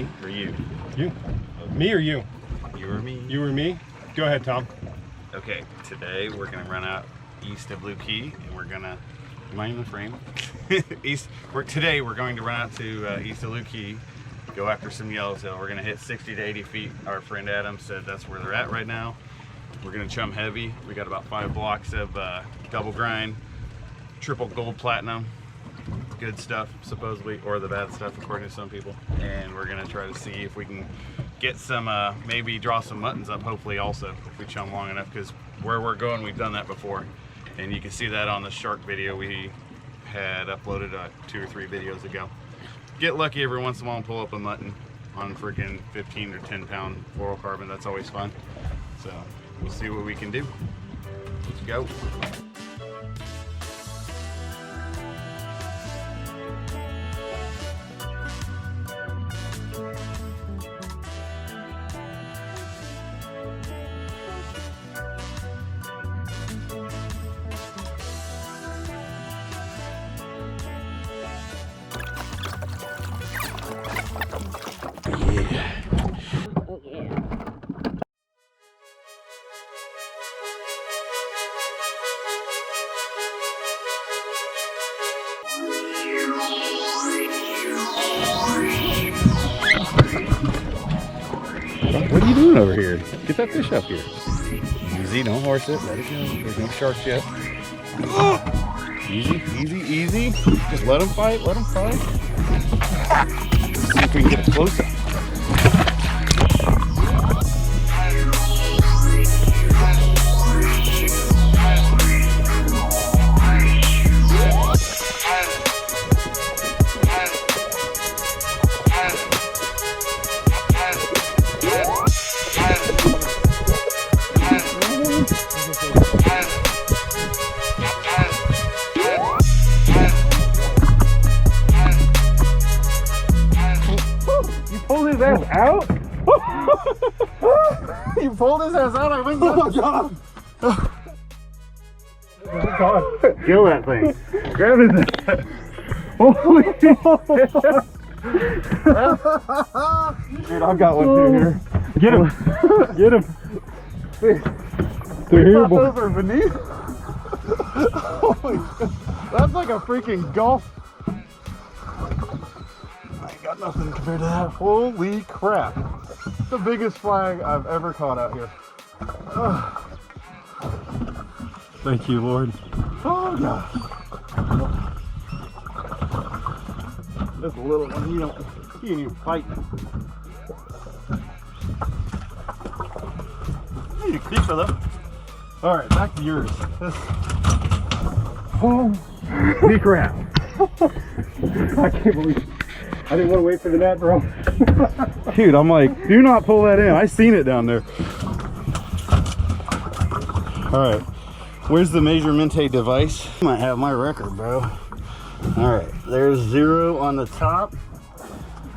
Me or you? You. Me or you? You or me? You or me? Go ahead, Tom. Okay, today we're gonna run out east of Blue Key, and we're gonna, am I in the frame? Today we're going to run out to east of Blue Key, go after some yellowtail. We're gonna hit 60 to 80 feet. Our friend Adam said that's where they're at right now. We're gonna chum heavy. We got about 5 blocks of double grind, triple gold platinum. Good stuff, supposedly, or the bad stuff according to some people. And we're gonna try to see if we can get some, maybe draw some muttons up, hopefully also, if we chum long enough, because where we're going, we've done that before. And you can see that on the shark video we had uploaded 2 or 3 videos ago. Get lucky every once in a while and pull up a mutton on freaking 15 or 10 pound fluorocarbon. That's always fun. So we'll see what we can do. Let's go. What are you doing over here? Get that fish up here. Easy, don't horse it. Let it go. There's no sharks yet. Easy, easy, easy. Just let them fight. Let them fight. See if we can get a close up. Pulled his ass out? You pulled his ass out, I went and got him. Oh God. Kill that thing. Grab his ass. Holy shit. Dude, I've got one too here. Get him. Get him. They're here, boy. Those are beneath. Holy shit. That's like a freaking golf. I ain't got nothing compared to that. Holy crap. It's the biggest flag I've ever caught out here. Oh. Thank you, Lord. Oh, gosh. This little one, he ain't even fighting. You need a creep for them. All right, back to yours. Holy crap. I can't believe it. I didn't want to wait for the net, bro. Dude, I'm like, do not pull that in. I seen it down there. All right, where's the measurement device? I might have my record, bro. All right, there's 0 on the top.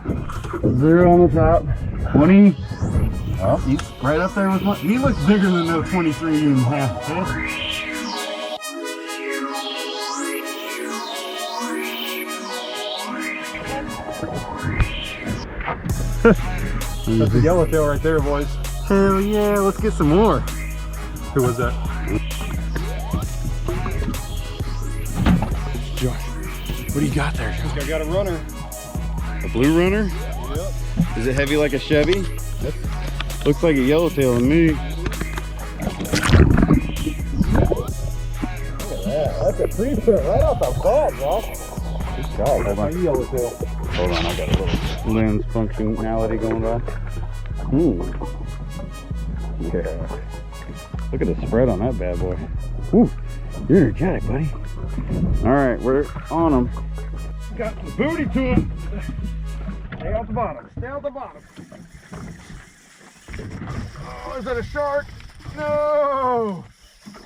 0 on the top. 20. Oh, he's right up there with my. He looks bigger than no 23 and a half fish. That's a yellowtail right there, boys. Hell yeah, let's get some more. Who was that? Josh, what do you got there, Josh? I got a runner. A blue runner? Yep. Is it heavy like a Chevy? Yep. Looks like a yellowtail to me. Look at that. That's a pre-print right off the bat, Josh. Good job. Hold on. Yellowtail. Hold on, I got a little lens functionality going on. Okay. Look at the spread on that bad boy. Woo, you're energetic, buddy. All right, we're on them. Got some booty to him. Stay off the bottom. Stay off the bottom. Oh, is that a shark? No.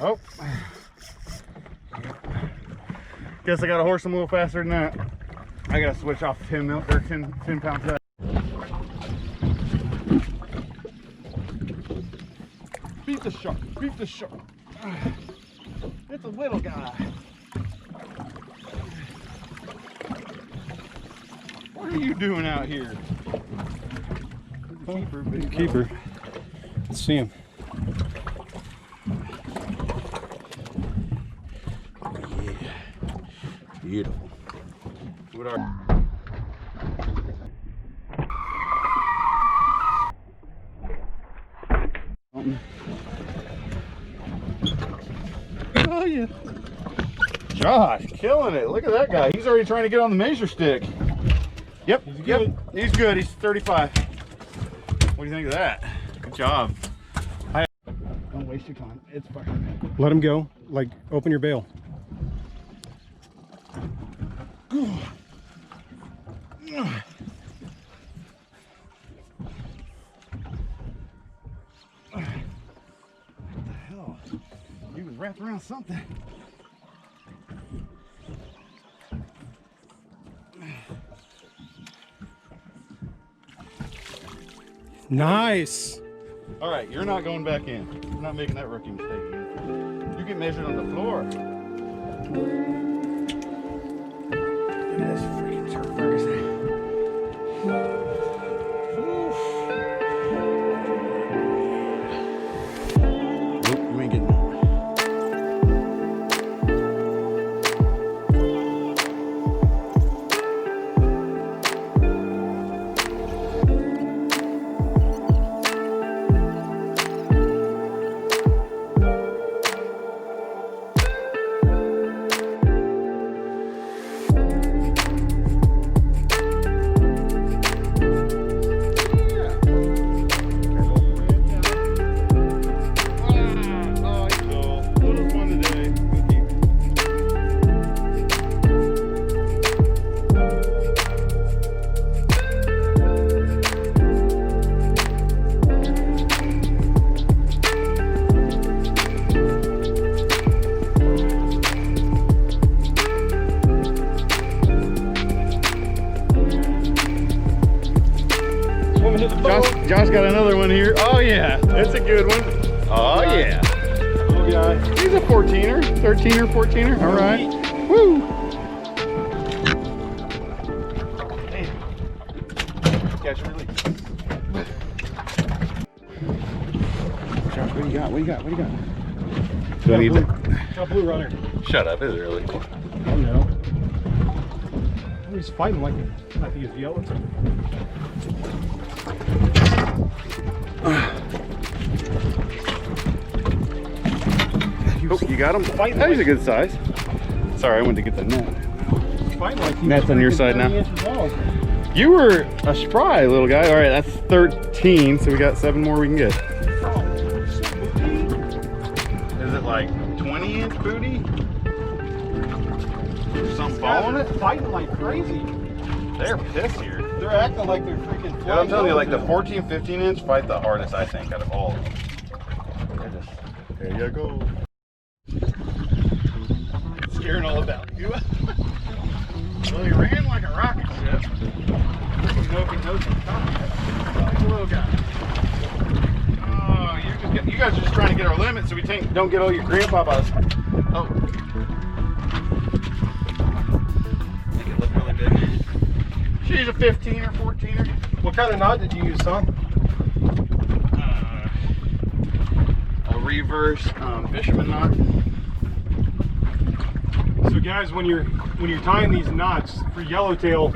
Oh. Guess I gotta horse him a little faster than that. I gotta switch off 10 pound test. Beat the shark. Beat the shark. It's a little guy. What are you doing out here? Keeper, big Keeper. Let's see him. Yeah. Beautiful. What are Oh yeah. Josh, killing it. Look at that guy. He's already trying to get on the measure stick. Yep, he's good. He's good. He's 35. What do you think of that? Good job. Don't waste your time. It's fine. Let him go. Like, open your bail. What the hell? He was wrapped around something. Nice. All right, you're not going back in. You're not making that rookie mistake again. You get measured on the floor. Look at this freaking turf, Ferguson. Nope, you ain't getting that. Josh got another one here. Oh yeah, it's a good one. Oh yeah. Oh yeah. He's a 14er, 13er, 14er. All right. Woo. Hey. Catch and release. Josh, what do you got? What do you got? What do you got? Do I need that? Got a blue runner. Shut up, is it really? Oh no. He's fighting like he's Yellowtail. Oh, you got him? Fighting That was a like- good size. Sorry, I went to get the net. He's fighting like he's Net's on your side now. 30 inches long. You were a spry little guy. All right, that's 13, so we got 7 more we can get. Is it like 20-inch booty? Some ball on it? Fighting like crazy. They're pissed here. They're acting like they're freaking. Yeah, I'm telling you, like the 14, 15-inch fight the hardest, I think, out of all of them. There you go. Scaring all about you. Well, he ran like a rocket ship. I don't know if he knows what's coming. Like a little guy. Oh, you guys are just trying to get our limit so we don't get all your grandpapas. Oh. Make it look really big. She's a 15er, 14er. What kind of knot did you use, Tom? A reverse fisherman knot. So guys, when you're tying these knots for yellowtail,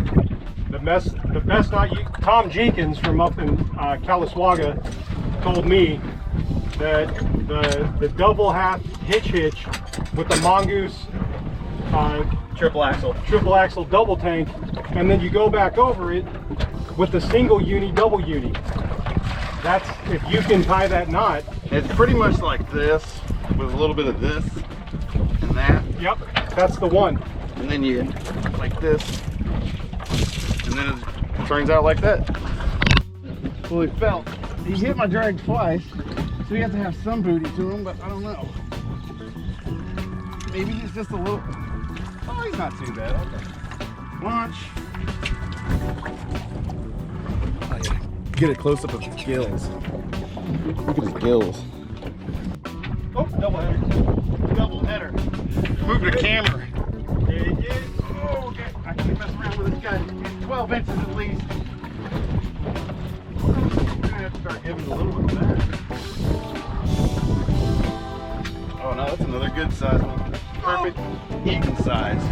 the best knot. Tom Jenkins from up in Caliswaga told me that the double half hitch with the mongoose Triple axle. double tank, and then you go back over it with the single uni, double uni. That's if you can tie that knot. It's pretty much like this with a little bit of this and that. Yep, that's the one. And then you like this. And then it turns out like that. Well, he felt. He hit my drag twice, so you have to have some booty to him, but I don't know. Maybe he's just a little. Oh, he's not too bad. Okay. Launch. Oh, yeah. Get a close up of his gills. Look at his gills. Oh, double header. Double header. Move the camera. There you go. Oh, okay. I can't mess around with this guy. He's 12 inches at least. Oh no, that's another good size one. Perfect eating size.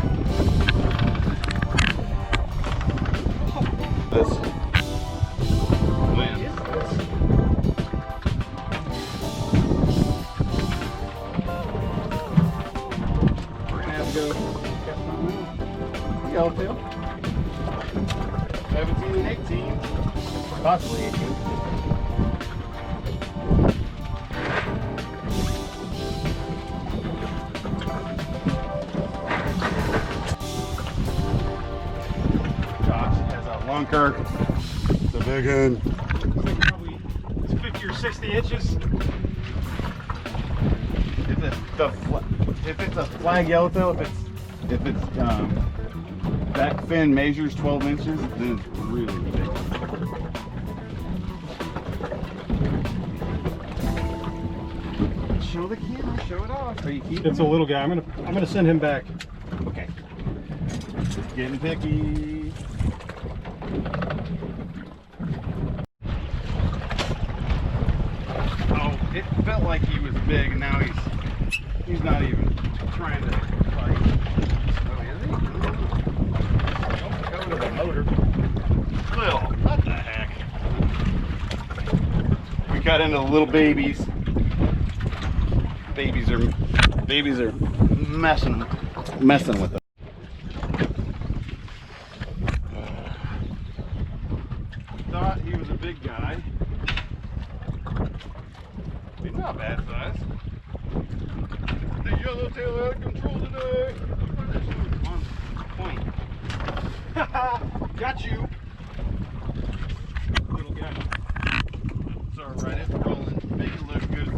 This wind. We're gonna have to go catch something else. Yellowtail. 17 and 18. Possibly 18. Lunker. It's a big one. Probably it's 50 or 60 inches. If it's a flag yellowtail, if it's back fin measures 12 inches, then it's really big. Show the camera. Show it off. Are you keeping? It's a little guy. I'm gonna send him back. Okay. Getting picky. Oh, it felt like he was big, and now he's not even trying to fight. Oh, is he? Don't go to the motor. Lil, what the heck? We got into the little babies. Babies are messing with them. Thought he was a big guy. He's not bad size. The yellowtail out of control today. On point. Got you. Little guy. It's alright, it's rolling. Make it look good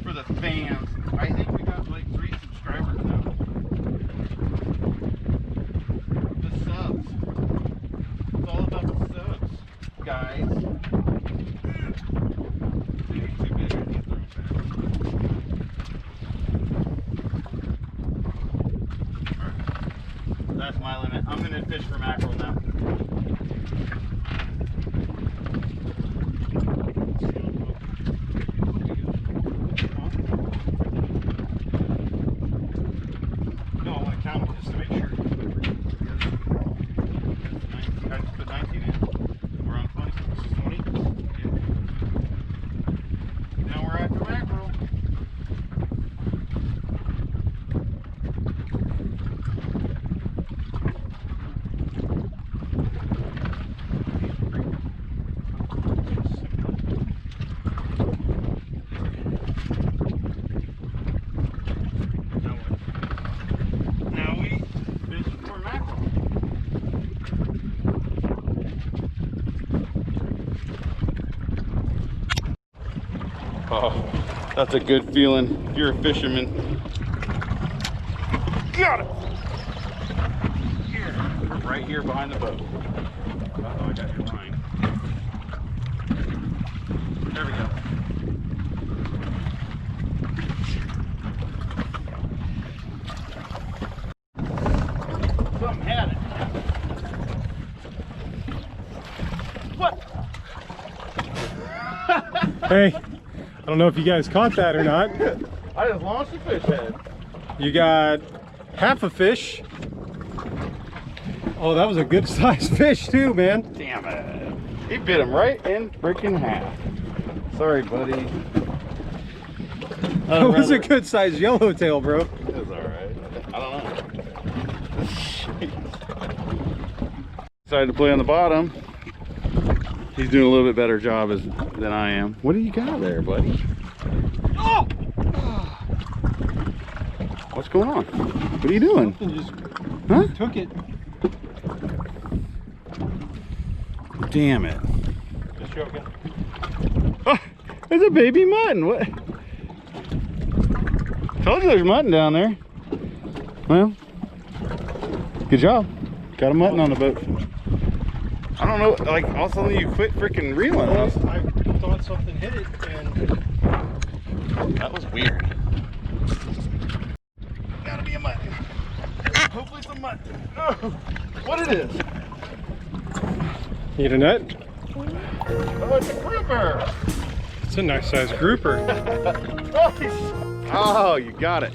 for the fans. I think we got like 3 subscribers now. The subs. It's all about the subs, guys. That's my limit. I'm gonna fish for mackerel now. No, I want to count them just to make sure. I just put 19 in. We're on 20. This is 20. Yeah. Now we're after mackerel. Oh, that's a good feeling. You're a fisherman. Got it! Here, right here behind the boat. Uh-oh, I got your line. There we go. Something had it. What? Hey, I don't know if you guys caught that or not. I just launched a fish head. You got half a fish. Oh, that was a good sized fish too, man. Damn it. He bit him right in freaking half. Sorry, buddy. That was a good sized yellowtail, bro. It was alright. I don't know. Decided to play on the bottom. He's doing a little bit better job than I am. What do you got there, buddy? Oh! What's going on? What are you doing? Something just Huh? took it. Damn it. Just joking. Oh, there's a baby mutton. What? Told you there's mutton down there. Well, good job. Got a mutton on the boat. I don't know, like, all of a sudden you quit freaking reeling. I thought something hit it, and That was weird. Gotta be a mutton. Hopefully it's a mutton. Oh, what it is? need a net. Oh, it's a grouper. It's a nice sized grouper. Oh, Oh, you got it.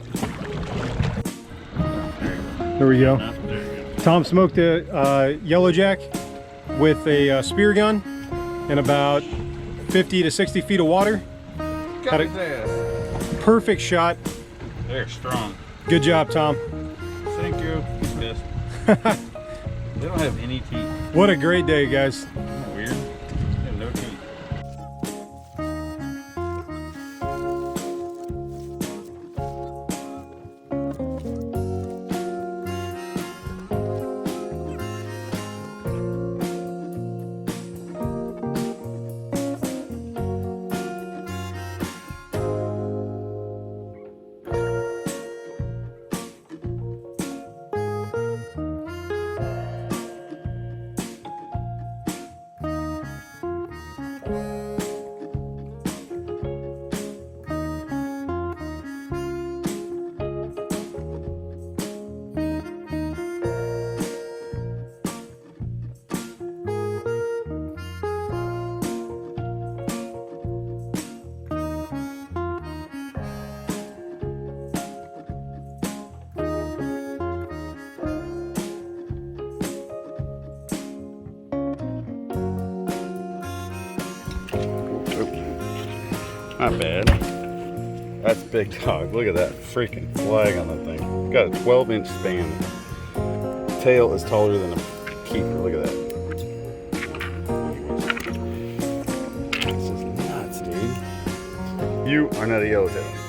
There we go. There you go. Tom smoked a yellowjack with a spear gun in about 50 to 60 feet of water. Got Had his ass. Perfect shot. They're strong. Good job, Tom. Thank you. Yes. They don't have any teeth. What a great day, guys. Isn't that weird? They have no teeth. Not bad. That's big dog. Look at that freaking flag on that thing. Got a 12-inch span. Tail is taller than a keeper. Look at that. This is nuts, dude. You are not a yellowtail.